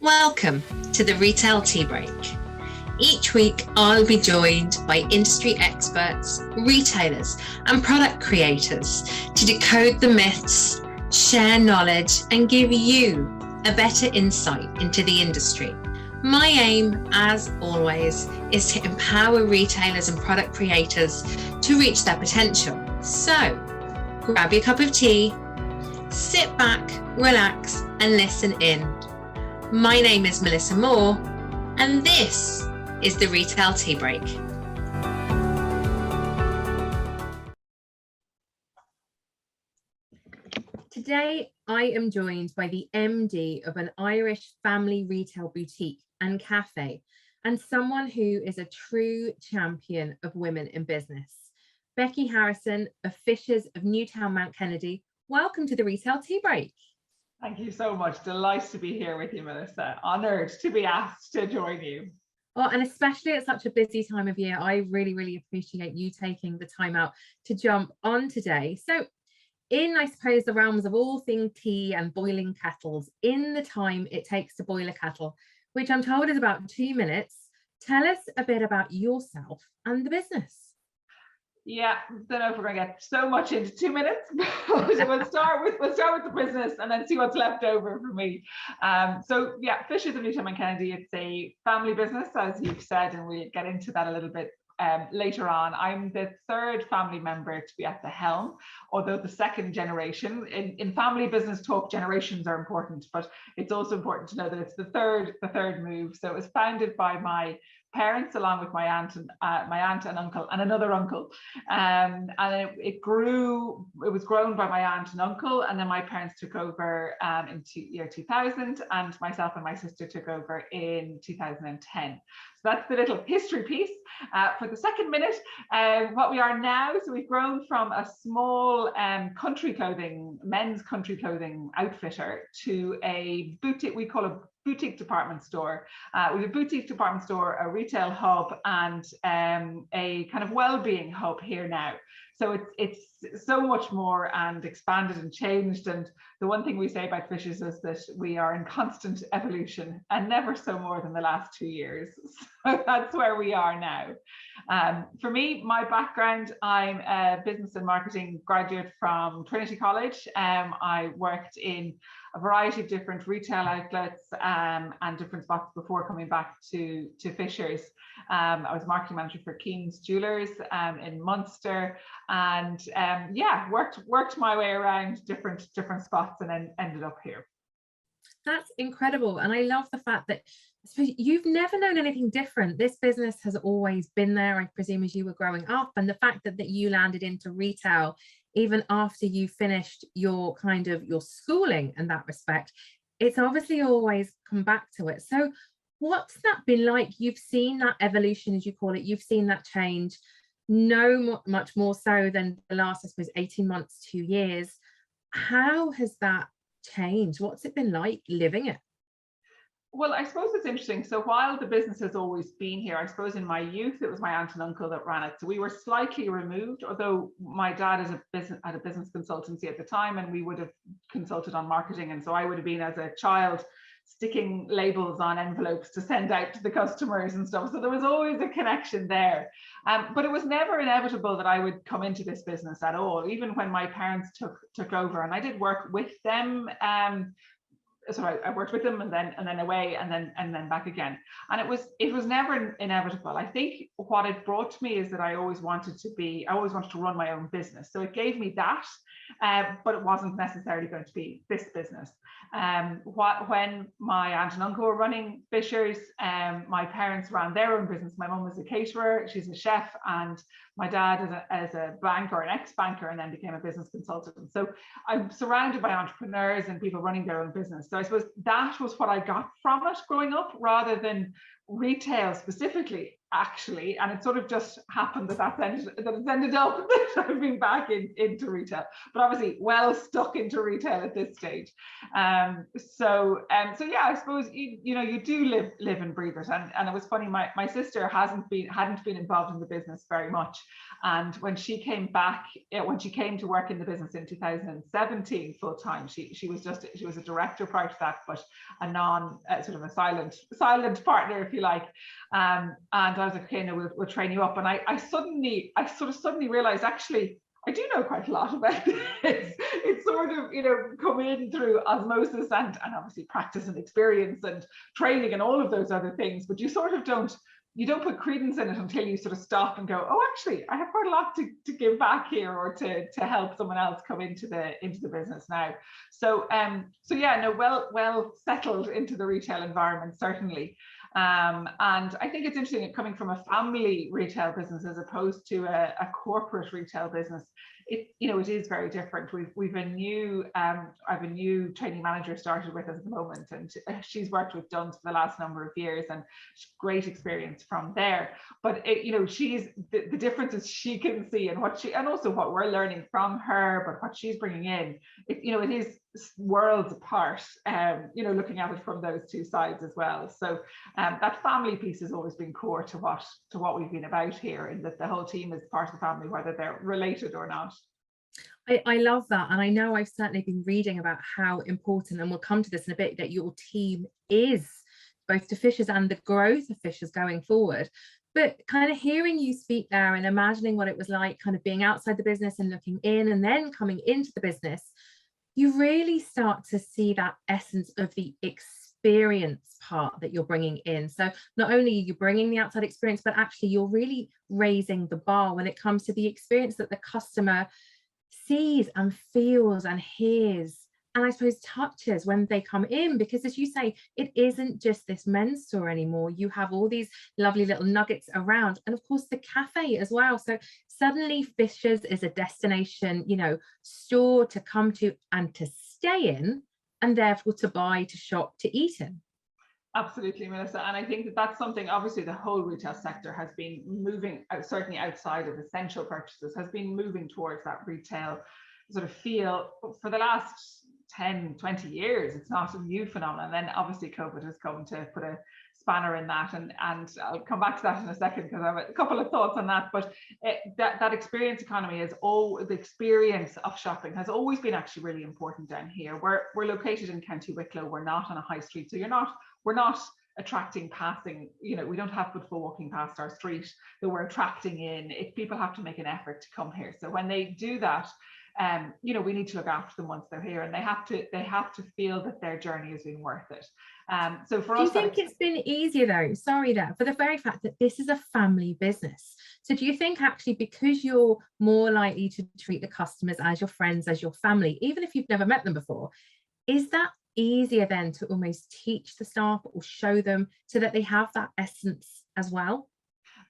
Welcome to the Retail Tea Break. Each week, I'll be joined by industry experts, retailers, and product creators to decode the myths, share knowledge, and give you a better insight into the industry. My aim, as always, is to empower retailers and product creators to reach their potential. So, grab your cup of tea, sit back, relax, and listen in. My name is Melissa Moore, and this is the Retail Tea Break. Today, I am joined by the MD of an Irish family retail boutique and cafe, and someone who is a true champion of women in business. Becci Harrison of Fishers of Newtown Mount Kennedy. Welcome to the Retail Tea Break. Thank you so much. Delighted to be here with you, Melissa. Honoured to be asked to join you. Oh, and especially at such a busy time of year, I really appreciate you taking the time out to jump on today. So in, I suppose, the realms of all things tea and boiling kettles, in the time it takes to boil a kettle, which I'm told is about 2 minutes, tell us a bit about yourself and the business. Yeah, don't know if we're going to get so much into 2 minutes. we'll start with the business and then see what's left over for me. So yeah, Fishers of Newtown and Kennedy. It's a family business, as you've said, and we'll get into that a little bit later on. I'm the third family member to be at the helm, although the second generation. In family business talk, generations are important, but it's also important to know that it's the third move. So it was founded by my parents, along with my aunt and uncle and another uncle, and it grew. It was grown by my aunt and uncle, and then my parents took over in year 2000, and myself and my sister took over in 2010. So that's the little history piece. For the second minute, what we are now. So we've grown from a small men's country clothing outfitter to a boutique. We call a boutique department store. We have a boutique department store, a retail hub, and a kind of well-being hub here now. So it's so much more and expanded and changed. And the one thing we say about Fishers is that we are in constant evolution, and never so more than the last 2 years. So that's where we are now. For me, my background, I'm a business and marketing graduate from Trinity College. I worked in a variety of different retail outlets and different spots before coming back to Fishers. I was marketing manager for Keen's Jewelers in Munster, and worked my way around different spots and then ended up here. That's incredible. And I love the fact that you've never known anything different. This business has always been there, I presume, as you were growing up. And the fact that you landed into retail even after you finished your schooling in that respect, it's obviously always come back to it. So what's that been like? You've seen that evolution, as you call it. You've seen that change, much more so than the last, I suppose, 18 months, 2 years. How has that changed? What's it been like living it? Well, I suppose it's interesting. So while the business has always been here, I suppose in my youth, it was my aunt and uncle that ran it. So we were slightly removed, although my dad had a business consultancy at the time, and we would have consulted on marketing. And so I would have been, as a child, sticking labels on envelopes to send out to the customers and stuff. So there was always a connection there. But it was never inevitable that I would come into this business at all, even when my parents took over. And I did work with them. So I worked with them and then away and then back again. And it was never inevitable. I think what it brought to me is that I always wanted to run my own business. So it gave me that, but it wasn't necessarily going to be this business. When my aunt and uncle were running Fishers, my parents ran their own business. My mum was a caterer, she's a chef, and my dad as a banker, an ex-banker, and then became a business consultant. So I'm surrounded by entrepreneurs and people running their own business. So I suppose that was what I got from it growing up, rather than retail specifically. actually, and it sort of just happened that it's ended up that I've been back into retail, but obviously well stuck into retail at this stage. So yeah, I suppose you do live and breathe it, and it was funny. My sister hadn't been involved in the business very much, and when she came back, when she came to work in the business in 2017 full time, she was a director prior to that, but a sort of a silent partner, if you like. And I was like, okay, no, we'll train you up. And I suddenly realized, actually, I do know quite a lot about this. It's sort of, come in through osmosis and obviously practice and experience and training and all of those other things. But you sort of don't put credence in it until you sort of stop and go, oh, actually, I have quite a lot to give back here, or to help someone else come into the business now. So yeah, no, well settled into the retail environment, certainly. And I think it's interesting, coming from a family retail business as opposed to a corporate retail business. It is very different. We've a new I have a new training manager started with us at the moment, and she's worked with Dunnes for the last number of years, and great experience from there. But she's the differences she can see, and also what we're learning from her, but what she's bringing in, it is worlds apart. Looking at it from those two sides as well. So that family piece has always been core to what we've been about here, and that the whole team is part of the family, whether they're related or not. I love that. And I know I've certainly been reading about how important, and we'll come to this in a bit, that your team is both to Fishers and the growth of Fishers going forward. But kind of hearing you speak there and imagining what it was like kind of being outside the business and looking in and then coming into the business, you really start to see that essence of the experience part that you're bringing in. So not only are you bringing the outside experience, but actually you're really raising the bar when it comes to the experience that the customer sees and feels and hears, and I suppose touches when they come in. Because as you say, it isn't just this men's store anymore. You have all these lovely little nuggets around, and of course the cafe as well. So suddenly Fishers is a destination, store to come to and to stay in, and therefore to buy, to shop, to eat in. Absolutely, Melissa. And I think that's something, obviously, the whole retail sector has been moving, certainly outside of essential purchases, has been moving towards that retail sort of feel for the last 10, 20 years. It's not a new phenomenon. And then obviously COVID has come to put a spanner in that, and I'll come back to that in a second, because I have a couple of thoughts on that. But that experience economy the experience of shopping has always been actually really important down here. We're located in County Wicklow. We're not on a high street, so we're not attracting passing, we don't have footfall walking past our street that we're attracting in. If people have to make an effort to come here, so when they do that, we need to look after them once they're here, and they have to feel that their journey has been worth it. So for us, do you think it's been easier though? Sorry, there, for the very fact that this is a family business. So do you think actually, because you're more likely to treat the customers as your friends, as your family, even if you've never met them before, is that easier then to almost teach the staff or show them so that they have that essence as well?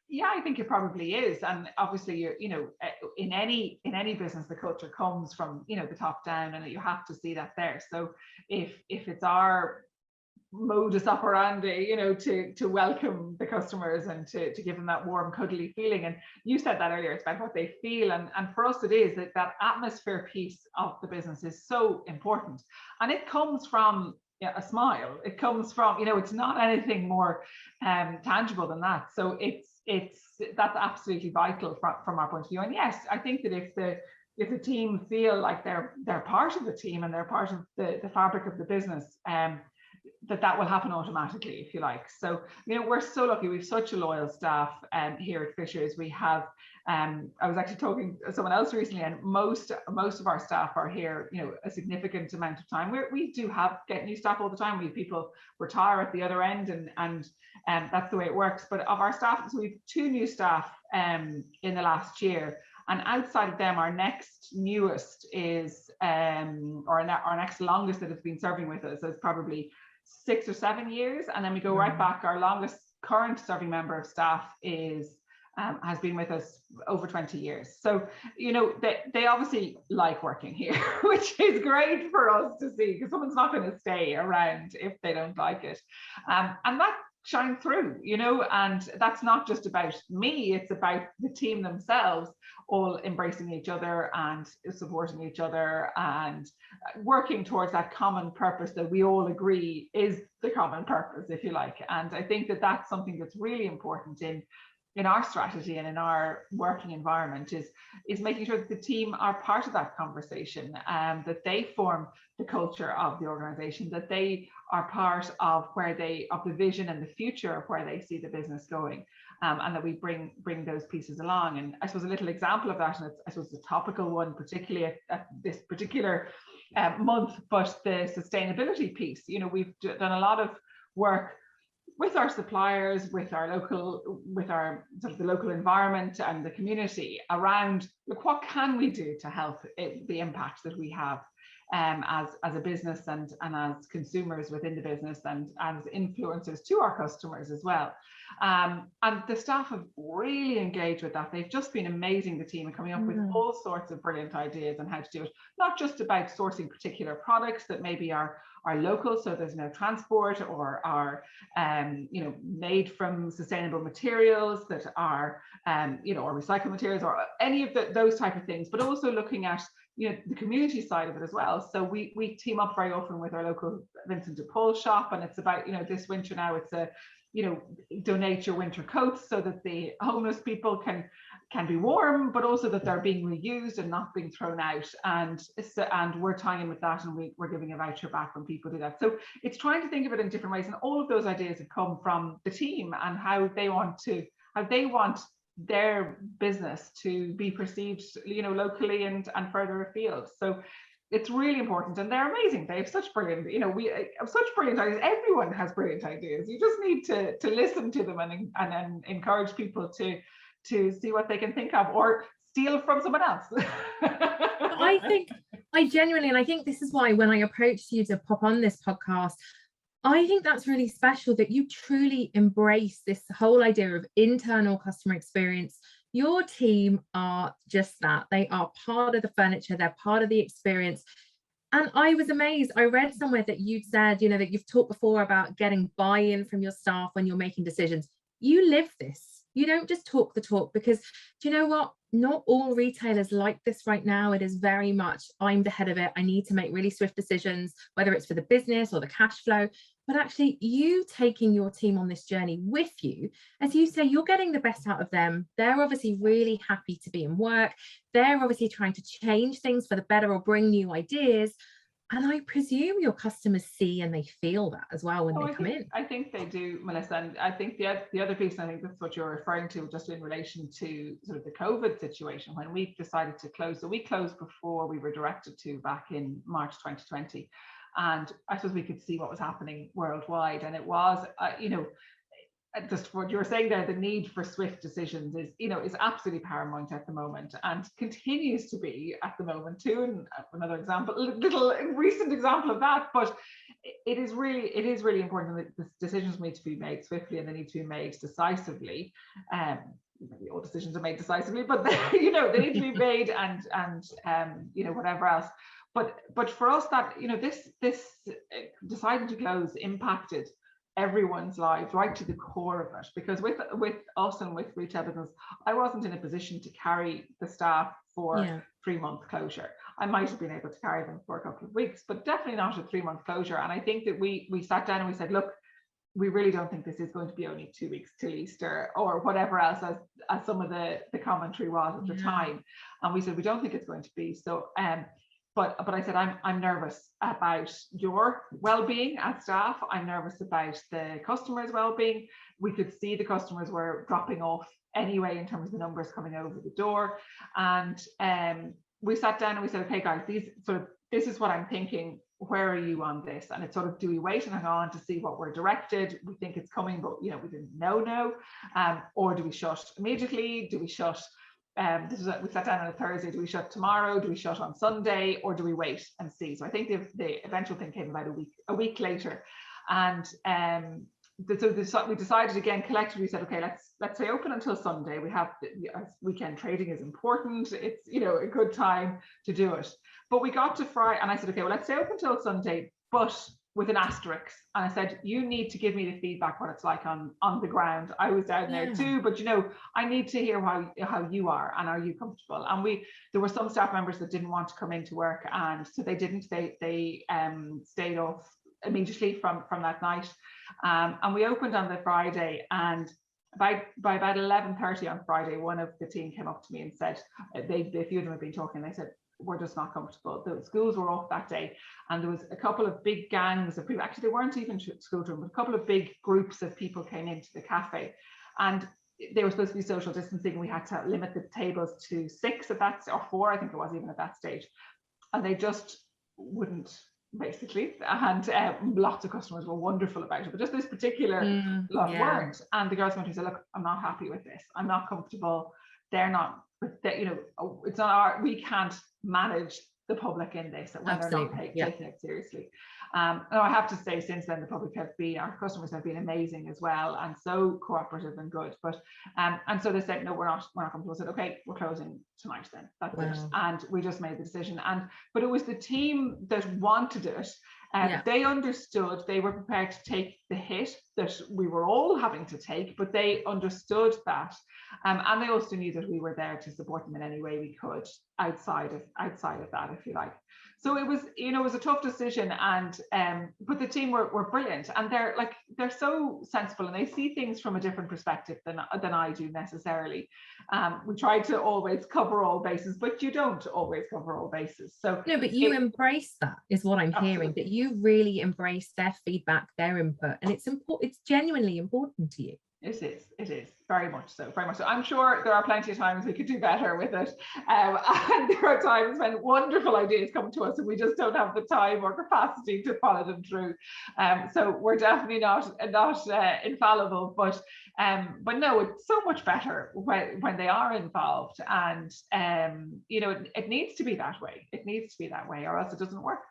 Yeah, I think it probably is. And obviously, in any business, the culture comes from, the top down, and you have to see that there. So if it's our modus operandi, to welcome the customers and to give them that warm, cuddly feeling. And you said that earlier, it's about what they feel. And for us, it is that atmosphere piece of the business is so important. And it comes from a smile. It comes from, it's not anything more tangible than that. So that's absolutely vital from our point of view. And yes, I think that if the team feel like they're part of the team and they're part of the fabric of the business, that will happen automatically, if you like. So, we're so lucky. We have such a loyal staff here at Fishers. We have, I was actually talking to someone else recently, and most of our staff are here, a significant amount of time. We do get new staff all the time. We have people retire at the other end, and that's the way it works. But of our staff, so we have 2 new staff in the last year. And outside of them, our next newest is, or our next longest that has been serving with us is probably 6 or 7 years, and then we go right back. Our longest current serving member of staff has been with us over 20 years. So they obviously like working here, which is great for us to see, because someone's not going to stay around if they don't like it. And shine through, you know, and that's not just about me, it's about the team themselves all embracing each other and supporting each other and working towards that common purpose that we all agree is the common purpose, if you like. And I think that that's something that's really important in our strategy and in our working environment, is making sure that the team are part of that conversation, that they form the culture of the organization, that they are part of the vision and the future of where they see the business going, and that we bring those pieces along. And I suppose a little example of that, and it's, I suppose, a topical one, particularly at this particular month, but the sustainability piece. You know, we've done a lot of work with our suppliers, with our sort of the local environment and the community around, look, what can we do to help the impact that we have as a business and as consumers within the business and as influencers to our customers as well. And the staff have really engaged with that. They've just been amazing, the team, and coming up with all sorts of brilliant ideas on how to do it. Not just about sourcing particular products that maybe are local, so there's no transport, or are made from sustainable materials that are or recycled materials, or any of those type of things, but also looking at the community side of it as well. So we team up very often with our local Vincent de Paul shop, and it's about this winter now, it's a donate your winter coats so that the homeless people can be warm, but also that they're being reused and not being thrown out. And we're tying in with that, and we're giving a voucher back when people do that. So it's trying to think of it in different ways, and all of those ideas have come from the team and how they want their business to be perceived, locally and further afield. So it's really important, and they're amazing. They have such brilliant, we have such brilliant ideas. Everyone has brilliant ideas. You just need to listen to them and encourage people to see what they can think of or steal from someone else. I think this is why when I approached you to pop on this podcast, I think that's really special, that you truly embrace this whole idea of internal customer experience. Your team are just that. They are part of the furniture, they're part of the experience. And I was amazed. I read somewhere that you'd said, that you've talked before about getting buy-in from your staff when you're making decisions. You live this. You don't just talk the talk, because do you know what? Not all retailers like this right now. It is very much, I'm the head of it. I need to make really swift decisions, whether it's for the business or the cash flow. But actually, you taking your team on this journey with you, as you say, you're getting the best out of them. They're obviously really happy to be in work. They're obviously trying to change things for the better or bring new ideas. And I presume your customers see and they feel that as well when they come in. I think they do, Melissa. And I think the other piece, and I think that's what you're referring to, just in relation to sort of the COVID situation, when we decided to close. So we closed before we were directed to, back in March 2020. And I suppose we could see what was happening worldwide. And it was, just what you were saying there, the need for swift decisions is absolutely paramount at the moment, and continues to be at the moment too. And another example, little recent example of that, but it is really important that the decisions need to be made swiftly, and they need to be made decisively. Maybe all decisions are made decisively, but they need to be made, and whatever else. But for us, that this deciding to close impacted everyone's lives right to the core of it, because with us and with retail business, I wasn't in a position to carry the staff for 3-month closure. I might have been able to carry them for a couple of weeks, but definitely not a 3-month closure. And I think that we sat down and we said, look, we really don't think this is going to be only 2 weeks till Easter, or whatever else, as some of the commentary was at the time. And we said, we don't think it's going to be. So But I said, I'm nervous about your well-being as staff. I'm nervous about the customers' well-being. We could see the customers were dropping off anyway in terms of the numbers coming over the door. And we sat down and we said, okay, guys, this is what I'm thinking. Where are you on this? And it's sort of, do we wait and hang on to see what we're directed? We think it's coming, but we didn't know. Or do we shut immediately? Do we shut? We sat down on a Thursday. Do we shut tomorrow? Do we shut on Sunday? Or do we wait and see? So I think the eventual thing came about a week later, and so we decided again collectively. We said, okay, let's stay open until Sunday. We have weekend trading is important. It's a good time to do it. But we got to Friday, and I said, okay, well, let's stay open until Sunday, but with an asterisk, and I said, you need to give me the feedback what it's like on the ground. I was down there too, but I need to hear how you are, and are you comfortable? And there were some staff members that didn't want to come into work, and so they didn't. They stayed off immediately from that night, and we opened on the Friday, and by about 11:30 on Friday, one of the team came up to me and said, a few of them had been talking, they said, we're just not comfortable. The schools were off that day, and there was a couple of big gangs of people. Actually, they weren't even school children, but a couple of big groups of people came into the cafe, and they were supposed to be social distancing. We had to limit the tables to 6 at that, or 4, I think it was, even at that stage, and they just wouldn't, basically. And lots of customers were wonderful about it, but just this particular lot weren't. And the girls went and said, look, I'm not happy with this. I'm not comfortable. They're not, it's not we can't manage the public in this, that when they're not taking it seriously. And I have to say, since then, the public our customers have been amazing as well, and so cooperative and good. But and so they said, no, we're not comfortable. I said, okay, we're closing tonight then. That's it. And we just made the decision. But it was the team that wanted it. They understood, they were prepared to take the hit that we were all having to take, but they understood that. And they also knew that we were there to support them in any way we could outside of that, if you like. So it was, it was a tough decision, and but the team were brilliant, and they're so sensible, and they see things from a different perspective than I do necessarily. We try to always cover all bases, but you don't always cover all bases. So no, but you embrace that, is what I'm hearing, that you really embrace their feedback, their input, and it's important. It's genuinely important to you. It is very much so, very much so. I'm sure there are plenty of times we could do better with it, and there are times when wonderful ideas come to us and we just don't have the time or capacity to follow them through. So we're definitely not infallible, but no, it's so much better when they are involved, and it needs to be that way. It needs to be that way, or else it doesn't work.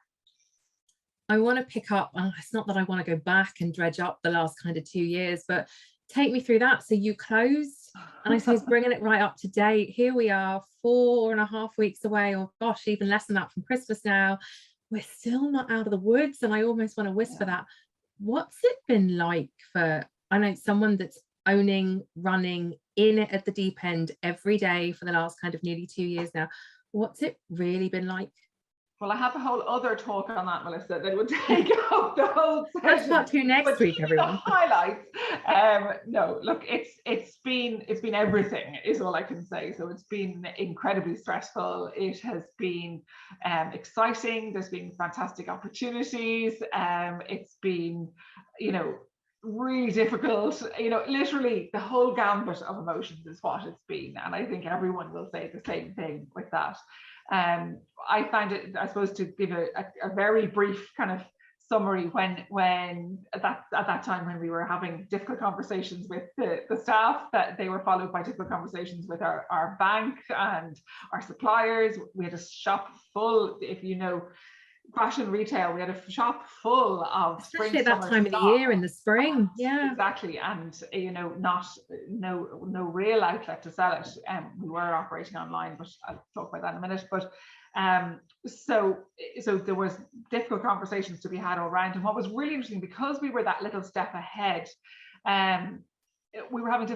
I want to pick up, it's not that I want to go back and dredge up the last kind of 2 years, but take me through that. So you closed, and I suppose bringing it right up to date. Here we are, 4.5 weeks away, or gosh, even less than that, from Christmas now. We're still not out of the woods, and I almost want to whisper that. What's it been like for, I know, someone that's running in it at the deep end every day for the last kind of nearly 2 years now? What's it really been like? Well, I have a whole other talk on that, Melissa, that would take up the whole session. Part 2 next week, everyone. Highlights. No, look, it's been everything, is all I can say. So it's been incredibly stressful. It has been exciting. There's been fantastic opportunities. It's been, really difficult. Literally the whole gambit of emotions is what it's been, and I think everyone will say the same thing with that. I find it, I suppose, to give a very brief kind of summary, when at that time when we were having difficult conversations with the staff, that they were followed by difficult conversations with our bank and our suppliers. We had a shop full, if you know fashion retail, we had a shop full of especially at that time of the year in the spring. Yeah, exactly. And no real outlet to sell it. We were operating online, but I'll talk about that in a minute. But so there was difficult conversations to be had all around. And what was really interesting, because we were that little step ahead, we were having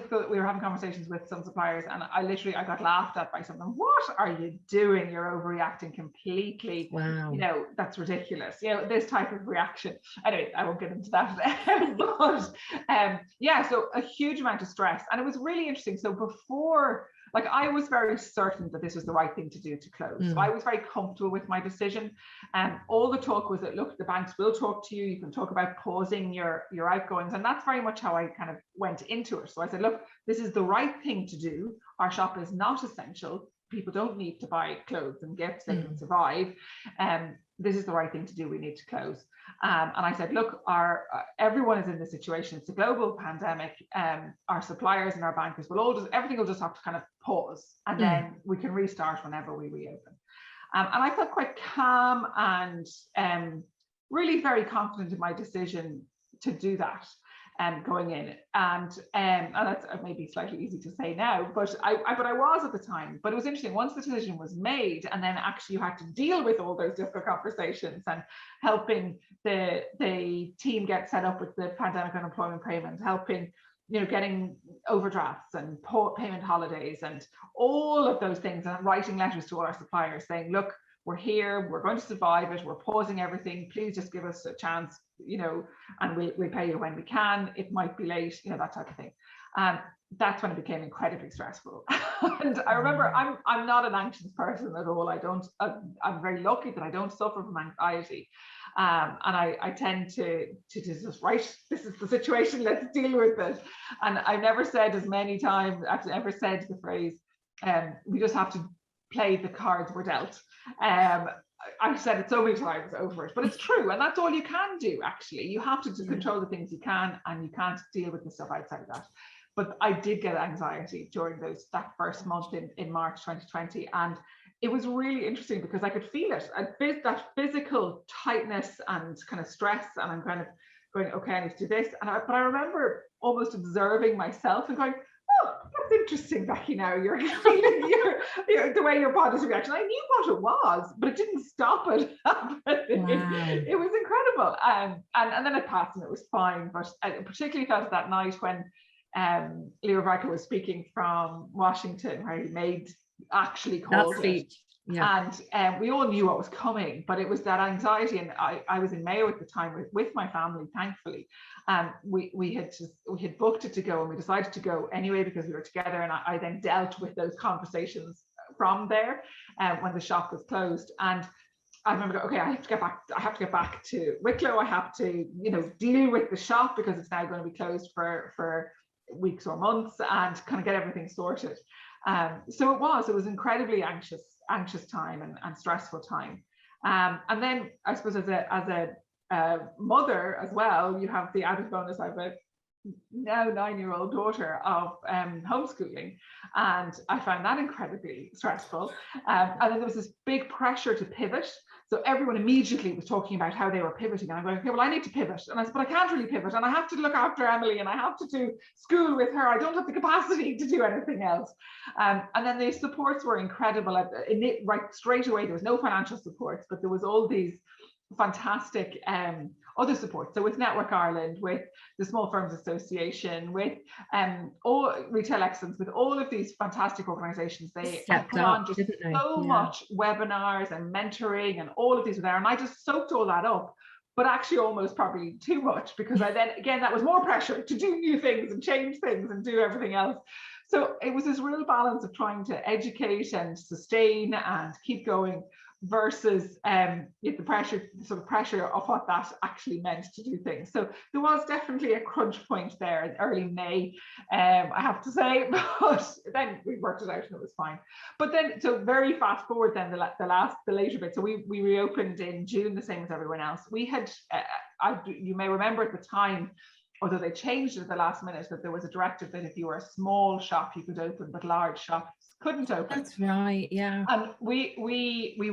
conversations with some suppliers, and I got laughed at by some of them. What are you doing? You're overreacting completely. Wow. That's ridiculous. This type of reaction. Anyway, I won't get into that. But so a huge amount of stress. And it was really interesting. So before, I was very certain that this was the right thing to do, to close. So I was very comfortable with my decision. And all the talk was that, look, the banks will talk to you. You can talk about pausing your outgoings. And that's very much how I kind of went into it. So I said, look, this is the right thing to do. Our shop is not essential. People don't need to buy clothes and gifts. They can survive. This is the right thing to do. We need to close. And I said, look, everyone is in this situation. It's a global pandemic. Our suppliers and our bankers everything will just have to kind of pause, and then we can restart whenever we reopen. And I felt quite calm and really very confident in my decision to do that. going in, and that's maybe slightly easy to say now, but I was at the time. But it was interesting once the decision was made, and then actually you had to deal with all those difficult conversations and helping the team get set up with the pandemic unemployment payment, helping, you know, getting overdrafts and payment holidays and all of those things, and writing letters to all our suppliers saying, look, we're here, we're going to survive it, we're pausing everything, please just give us a chance, you know, and we'll pay you when we can, it might be late, you know, that type of thing. That's when it became incredibly stressful. And I remember I'm not an anxious person at all. I'm very lucky that I don't suffer from anxiety. And I tend to just, right, this is the situation, let's deal with it. And I've never said as many times, I've never said the phrase, we just have to play the cards we're dealt. I've said it so many times over it, but it's true. And that's all you can do, actually. You have to control the things you can, and you can't deal with the stuff outside of that. But I did get anxiety during that first month in March 2020. And it was really interesting because I could feel it, that physical tightness and kind of stress. And I'm kind of going, okay, I need to do this. But I remember almost observing myself and going, oh, that's interesting, Becky. Now you're feeling the way your body's reaction. I knew what it was, but it didn't stop it happening. Wow. It was incredible. And then it passed and it was fine. But I particularly felt that night when Leo Varadkar was speaking from Washington, where he actually called it. Yeah. And we all knew what was coming, but it was that anxiety. And I was in Mayo at the time with my family, thankfully. We had booked it to go, and we decided to go anyway because we were together. And I then dealt with those conversations from there when the shop was closed. And I remember, okay, I have to get back to Wicklow. I have to, you know, deal with the shop because it's now going to be closed for weeks or months, and kind of get everything sorted. So it was incredibly anxious time and stressful time. And then I suppose as a mother as well, you have the added bonus. I have a now 9-year-old daughter of homeschooling, and I found that incredibly stressful. And then there was this big pressure to pivot. So everyone immediately was talking about how they were pivoting, and I'm going, okay, well, I need to pivot. And I said, but I can't really pivot, and I have to look after Emily, and I have to do school with her. I don't have the capacity to do anything else. And then the supports were incredible. Right straight away, there was no financial supports, but there was all these fantastic other support. So with Network Ireland, with the Small Firms Association, with all Retail Excellence, with all of these fantastic organizations, they put on just so much webinars and mentoring, and all of these were there. And I just soaked all that up, but actually almost probably too much, because I then, again, that was more pressure to do new things and change things and do everything else. So it was this real balance of trying to educate and sustain and keep going, versus the pressure of what that actually meant to do things. So there was definitely a crunch point there in early May, I have to say, but then we worked it out and it was fine. But then, so very fast forward then, the later bit. So we reopened in June, the same as everyone else. We had, you may remember at the time, although they changed it at the last minute, that there was a directive that if you were a small shop, you could open, but large shops couldn't open. That's right, yeah. And we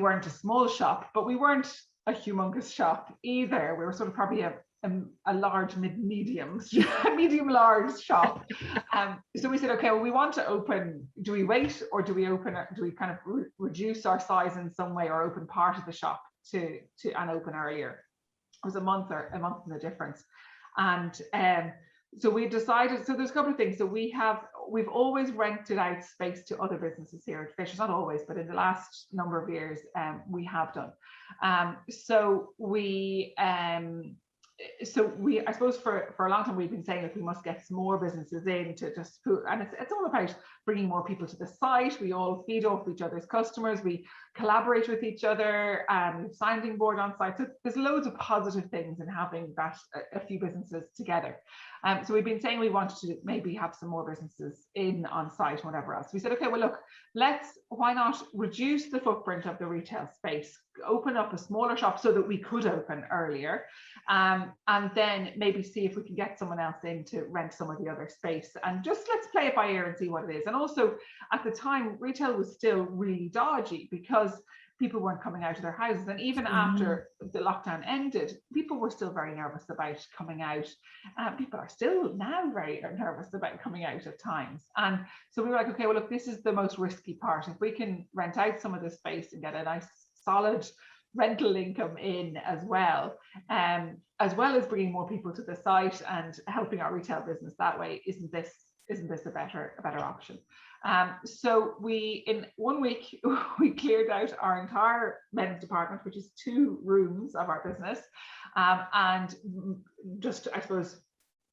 weren't a small shop, but we weren't a humongous shop either. We were sort of probably a large, medium large shop. So we said, okay, well, we want to open. Do we wait, or do we open? Do we kind of reduce our size in some way, or open part of the shop to open earlier? It was a month in the difference. And so we decided, so there's a couple of things. So we've always rented out space to other businesses here at Fishers, not always, but in the last number of years, we have done. So I suppose for a long time we've been saying that we must get some more businesses in to just put, and it's all about bringing more people to the site. We all feed off each other's customers, we collaborate with each other, and sounding board on site. So there's loads of positive things in having that a few businesses together. So we've been saying we wanted to maybe have some more businesses in on site, whatever else. We said, okay, well, look, why not reduce the footprint of the retail space, open up a smaller shop so that we could open earlier, and then maybe see if we can get someone else in to rent some of the other space, and just let's play it by ear and see what it is. And also at the time, retail was still really dodgy, because people weren't coming out of their houses. And even after the lockdown ended, people were still very nervous about coming out. People are still now very nervous about coming out at times. And so we were like, okay, well, look, this is the most risky part. If we can rent out some of the space and get a nice solid rental income in as well as bringing more people to the site and helping our retail business that way, isn't this a better option? So we, in 1 week, we cleared out our entire men's department, which is 2 rooms of our business, and just, I suppose,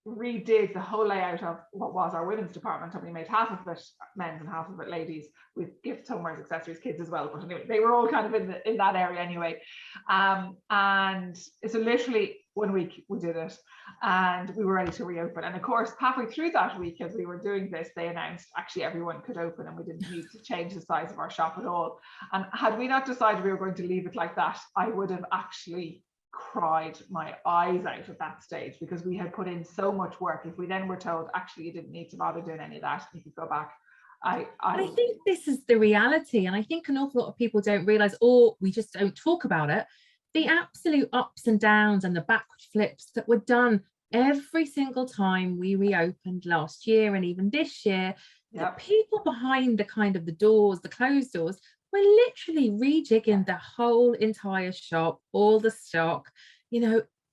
redid the whole layout of what was our women's department, and we made half of it men's and half of it ladies, with gifts, homewares, accessories, kids as well. But anyway, they were all kind of in that area anyway. And so literally 1 week we did it, and we were ready to reopen. And of course, halfway through that week, as we were doing this, they announced actually everyone could open, and we didn't need to change the size of our shop at all. And had we not decided we were going to leave it like that, I would have actually cried my eyes out at that stage, because we had put in so much work. If we then were told actually you didn't need to bother doing any of that, you could go back, I think this is the reality, and I think an awful lot of people don't realize, or we just don't talk about it, the absolute ups and downs and the backflips that were done every single time we reopened last year and even this year. The people behind the kind of the doors, the closed doors, we're literally rejigging the whole entire shop, all the stock,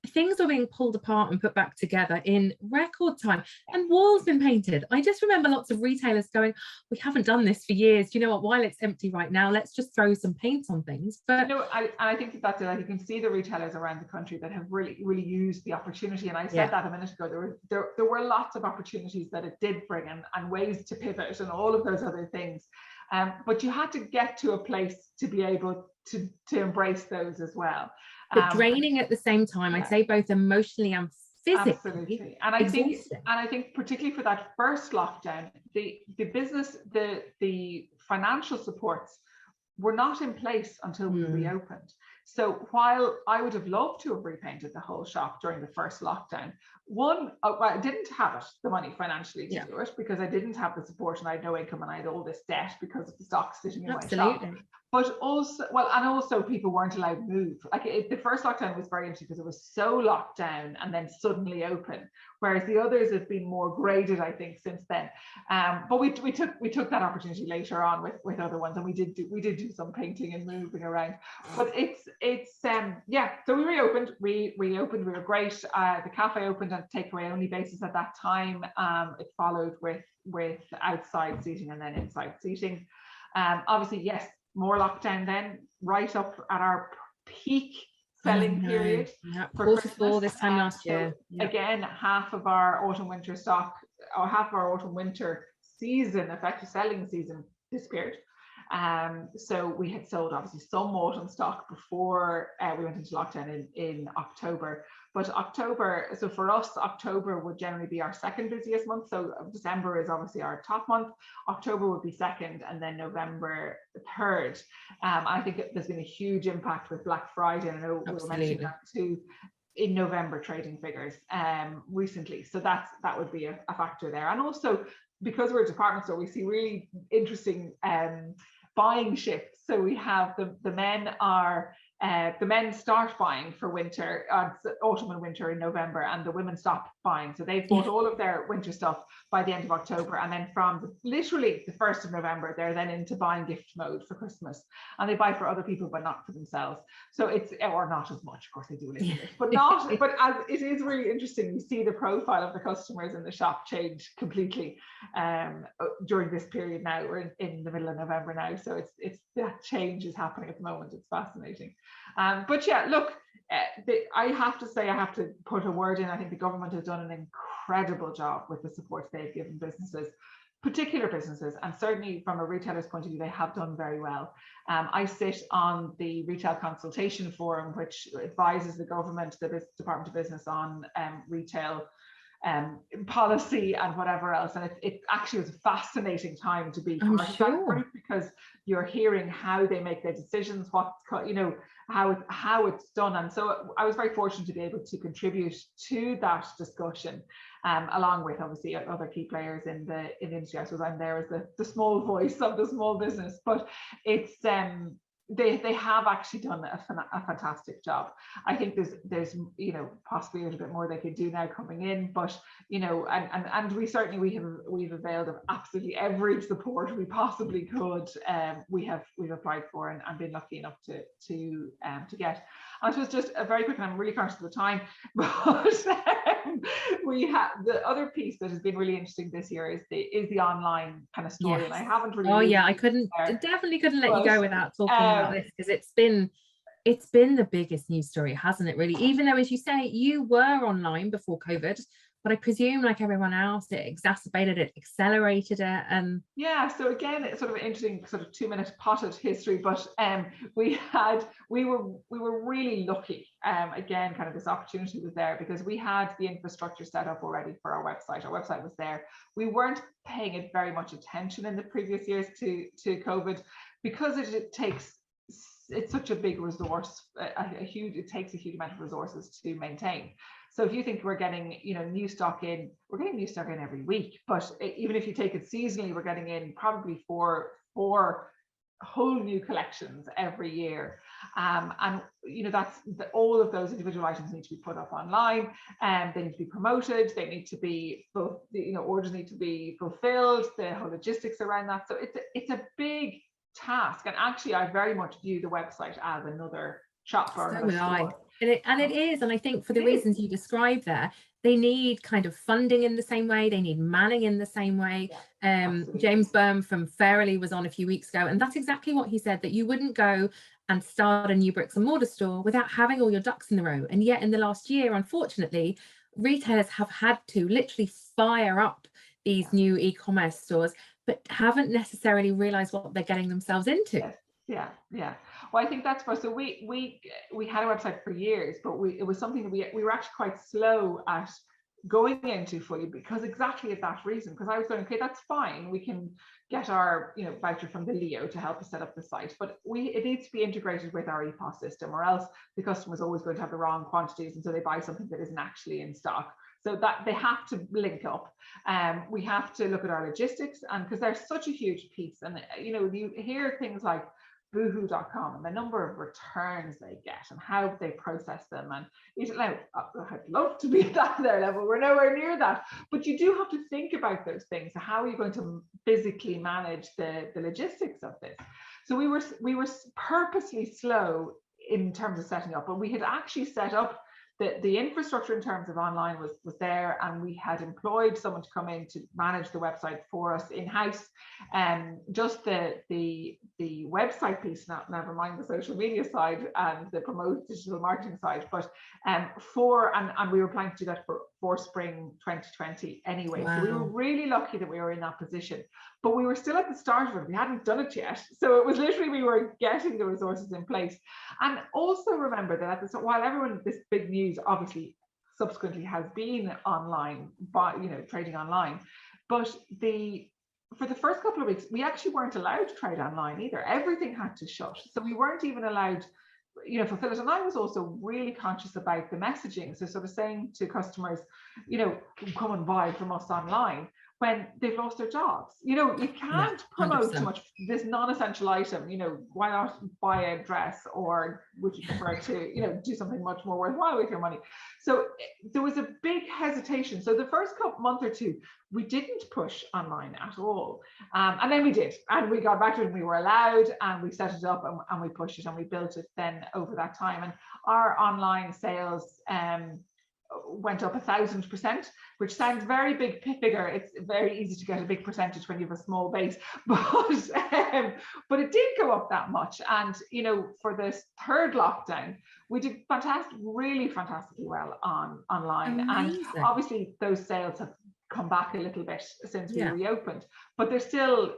things are being pulled apart and put back together in record time, and walls been painted. I just remember lots of retailers going, we haven't done this for years. You know what, while it's empty right now, let's just throw some paint on things. But I think that's it. Like, you can see the retailers around the country that have really used the opportunity. And I said that a minute ago, there were lots of opportunities that it did bring, and ways to pivot and all of those other things. But you had to get to a place to be able to embrace those as well. But draining at the same time, I'd say both emotionally and physically. Absolutely. And I think particularly for that first lockdown, the business, the financial supports were not in place until we reopened. So while I would have loved to have repainted the whole shop during the first lockdown, I didn't have the money financially to do it, because I didn't have the support, and I had no income, and I had all this debt because of the stock sitting in my shop. But also people weren't allowed to move. Like, the first lockdown was very interesting because it was so locked down and then suddenly open, whereas the others have been more graded, I think, since then. But we took that opportunity later on with other ones, and we did do some painting and moving around. But so we reopened. We were great. The cafe opened on takeaway only basis at that time. It followed with outside seating and then inside seating. Obviously, yes, more lockdown then, right up at our peak selling period for Christmas. This time last year. So again, half of our autumn winter stock, or half of our autumn winter season, effective selling season, disappeared. So we had sold obviously some autumn stock before we went into lockdown in October. But October, so for us, October would generally be our second busiest month. So December is obviously our top month. October would be second, and then November third. I think there's been a huge impact with Black Friday, and I know we were mentioning that too in November trading figures recently. So that would be a factor there. And also, because we're a department store, we see really interesting buying shifts. So we have the men start buying for winter, autumn and winter in November, and the women stop buying. So they've bought all of their winter stuff by the end of October, and then from literally the 1st of November, they're then into buying gift mode for Christmas, and they buy for other people but not for themselves. So it's, or not as much, of course they do a little bit, but not. But as it is really interesting, you see the profile of the customers in the shop change completely during this period. Now we're in the middle of November now, so it's that change is happening at the moment. It's fascinating. But yeah, look, I have to say, I have to put a word in. I think the government has done an incredible job with the support they've given businesses, particular businesses, and certainly from a retailer's point of view, they have done very well. I sit on the Retail Consultation Forum, which advises the government, the Department of Business, on retail policy and whatever else, and it actually was a fascinating time to be part of that group, because you're hearing how they make their decisions, how it's done. And so I was very fortunate to be able to contribute to that discussion, along with obviously other key players in the industry. I suppose I'm there as the small voice of the small business, but it's they have actually done a fantastic job. I think there's possibly a little bit more they could do now coming in, but and we've availed of absolutely every support we possibly could. We've applied for and been lucky enough to get. I suppose just a very quick, and I'm really conscious of the time, but we have the other piece that has been really interesting this year is the online kind of story. Yes. And I haven't really. Oh yeah, I definitely couldn't let you go without talking about this, because it's been the biggest news story, hasn't it, really? Even though, as you say, you were online before COVID, but I presume, like everyone else, it exacerbated it, accelerated it. And yeah, so again, it's sort of an interesting sort of 2-minute potted history, but we were really lucky. Again, kind of this opportunity was there because we had the infrastructure set up already for our website. Our website was there. We weren't paying it very much attention in the previous years to COVID, because it's such a big resource, it takes a huge amount of resources to maintain. So if you think we're getting, new stock in, we're getting new stock in every week. But even if you take it seasonally, we're getting in probably four whole new collections every year. And all of those individual items need to be put up online, and they need to be promoted. They need to be both, orders need to be fulfilled, the whole logistics around that. So it's a big task. And actually, I very much view the website as another shop or another store. And it is, and I think for the reasons you described there, they need kind of funding in the same way, they need manning in the same way. James Byrne from Fairly was on a few weeks ago, and that's exactly what he said, that you wouldn't go and start a new bricks and mortar store without having all your ducks in a row. And yet in the last year, unfortunately, retailers have had to literally fire up these new e-commerce stores, but haven't necessarily realized what they're getting themselves into. Yeah. Well, I think that's for, so we had a website for years, but it was something that we were actually quite slow at going into fully, because exactly of that reason. Because I was going, okay, that's fine, we can get our voucher from the Leo to help us set up the site, but it needs to be integrated with our EPOS system, or else the customer's always going to have the wrong quantities, and so they buy something that isn't actually in stock. So that they have to link up. We have to look at our logistics, and because they're such a huge piece, and you hear things like boohoo.com and the number of returns they get and how they process them, and I'd love to be at their level. We're nowhere near that, but you do have to think about those things. So how are you going to physically manage the logistics of this? So we were purposely slow in terms of setting up, but we had actually set up the infrastructure in terms of online was there, and we had employed someone to come in to manage the website for us in-house. Just the website piece, never mind the social media side and the digital marketing side, but and we were planning to do that for spring 2020 anyway. Wow. So we were really lucky that we were in that position, but we were still at the start of it. We hadn't done it yet. So it was literally, we were getting the resources in place. And also remember that while this big news obviously subsequently has been online, trading online, but for the first couple of weeks, we actually weren't allowed to trade online either. Everything had to shut. So we weren't even allowed, fulfill it. And I was also really conscious about the messaging. So sort of saying to customers, come and buy from us online when they've lost their jobs. You can't promote too much this non-essential item. Why not buy a dress, or would you prefer to, do something much more worthwhile with your money? So there was a big hesitation. So the first month or two, we didn't push online at all. And then we did, and we got back to it, and we were allowed, and we set it up, and we pushed it, and we built it then over that time. And our online sales went up 1,000%, which sounds very big figure. It's very easy to get a big percentage when you have a small base, but it did go up that much. And for this third lockdown, we did really fantastically well online. Amazing. And obviously those sales have come back a little bit since we reopened, but they're still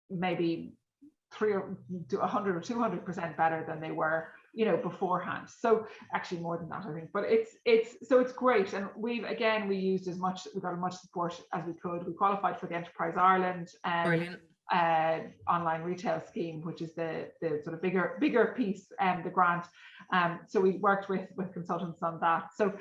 maybe 100 or 200% better than they were beforehand. So actually more than that, I think, but it's great. And we got as much support as we could. We qualified for the Enterprise Ireland online retail scheme, which is the sort of bigger piece, the grant. So we worked with consultants on that. So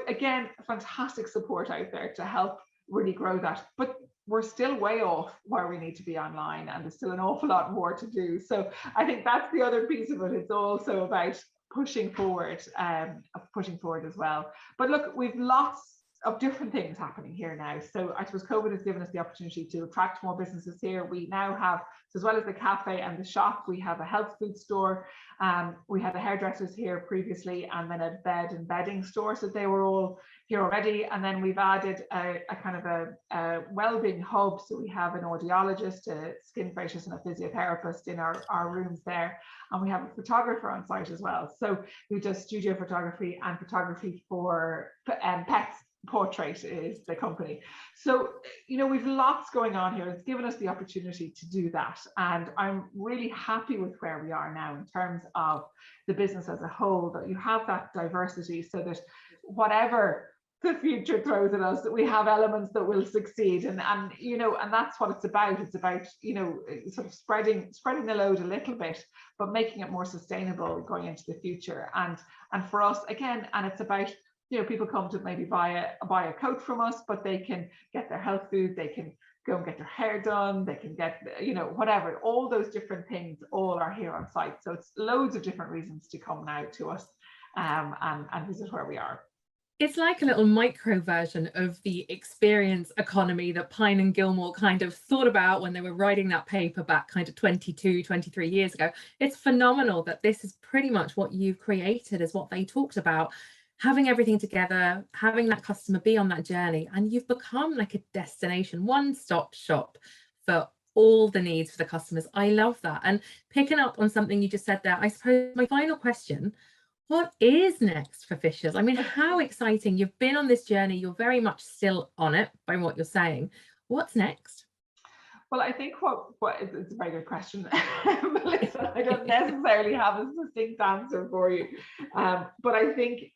again, fantastic support out there to help really grow that. But we're still way off where we need to be online, and there's still an awful lot more to do. So I think that's the other piece of it. It's also about pushing forward as well. But look, we've lots of different things happening here now. So I suppose COVID has given us the opportunity to attract more businesses here. We now have, so as well as the cafe and the shop, we have a health food store. We had the hairdressers here previously, and then a bed and bedding store. So they were all here already. And then we've added a kind of a well-being hub. So we have an audiologist, a skin facialist, and a physiotherapist in our rooms there. And we have a photographer on site as well. So who does studio photography and photography for pets. Portrait is the company. So, you know, we've lots going on here. It's given us the opportunity to do that. And I'm really happy with where we are now in terms of the business as a whole, that you have that diversity so that whatever the future throws at us, that we have elements that will succeed. And you know, and that's what it's about. It's about, you know, sort of spreading the load a little bit, but making it more sustainable going into the future. And for us, again, and it's about, you know, people come to maybe buy a coat from us, but they can get their health food, they can go and get their hair done, they can get, you know, whatever, all those different things all are here on site. So it's loads of different reasons to come now to us and visit where we are. It's like a little micro version of the experience economy that Pine and Gilmore kind of thought about when they were writing that paper back kind of 22, 23 years ago. It's phenomenal that this is pretty much what you've created, is what they talked about. Having everything together, having that customer be on that journey, and you've become like a destination, one-stop shop for all the needs for the customers. I love that. And picking up on something you just said there, I suppose my final question, what is next for Fishers? I mean, how exciting. You've been on this journey, you're very much still on it by what you're saying. What's next? Well, I think it's a very good question, Melissa. I don't necessarily have a succinct answer for you, but I think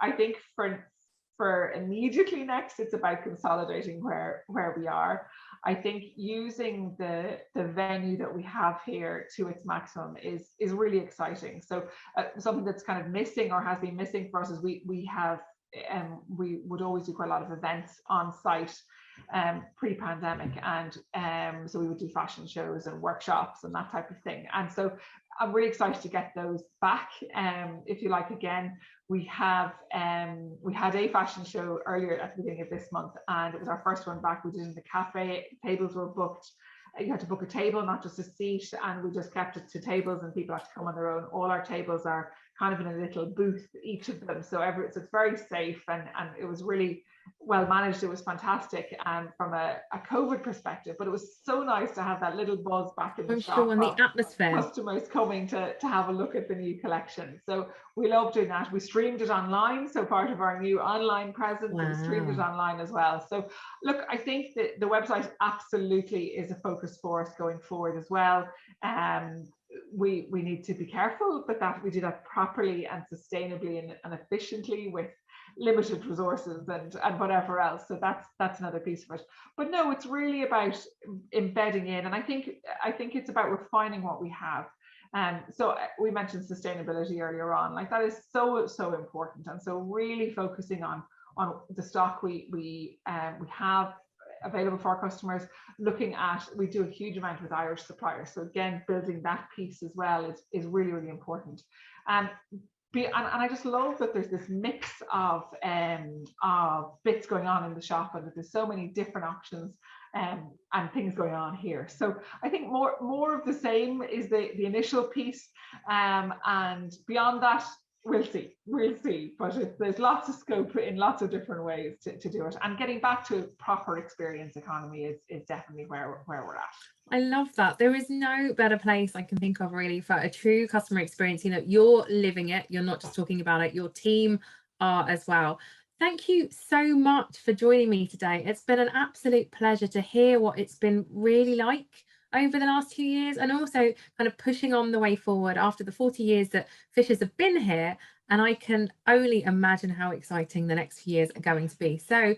for immediately next, it's about consolidating where we are. I think using the venue that we have here to its maximum is really exciting. So something that's kind of missing or has been missing for us is we would always do quite a lot of events on site pre-pandemic, and so we would do fashion shows and workshops and that type of thing. And so I'm really excited to get those back. If you like, again, we had a fashion show earlier at the beginning of this month, and it was our first one back. We did it in the cafe. Tables were booked. You had to book a table, not just a seat, and we just kept it to tables, and people had to come on their own. All our tables are kind of in a little booth, each of them, so it's very safe, and it was really well managed. It was fantastic from a COVID perspective, but it was so nice to have that little buzz back in the shop. Sure, and the atmosphere. Customers coming to have a look at the new collection. So we love doing that. We streamed it online, so part of our new online presence. Wow. We streamed it online as well. So look, I think that the website absolutely is a focus for us going forward as well. We need to be careful, but that we do that properly and sustainably and efficiently with limited resources and whatever else. So that's another piece of it. But no, it's really about embedding in, and I think it's about refining what we have. So we mentioned sustainability earlier on, like that is so important, and so really focusing on the stock we have available for our customers, looking at, we do a huge amount with Irish suppliers, so again building that piece as well is really important. And I just love that there's this mix of bits going on in the shop, and that there's so many different options and things going on here. So I think more of the same is the initial piece, and beyond that, we'll see. But there's lots of scope in lots of different ways to do it. And getting back to proper experience economy is definitely where we're at. I love that. There is no better place I can think of really for a true customer experience. You know, you're living it. You're not just talking about it. Your team are as well. Thank you so much for joining me today. It's been an absolute pleasure to hear what it's been really like over the last 2 years, and also kind of pushing on the way forward after the 40 years that Fishers have been here. And I can only imagine how exciting the next few years are going to be. So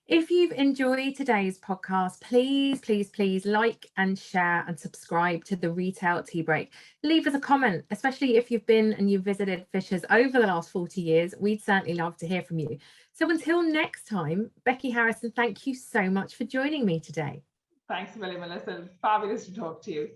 if you've enjoyed today's podcast, please like and share and subscribe to the Retail Tea Break. Leave us a comment, especially if you've been and you've visited Fishers over the last 40 years. We'd certainly love to hear from you. So until next time, Becky Harrison, thank you so much for joining me today. Thanks a million, Melissa. Fabulous to talk to you.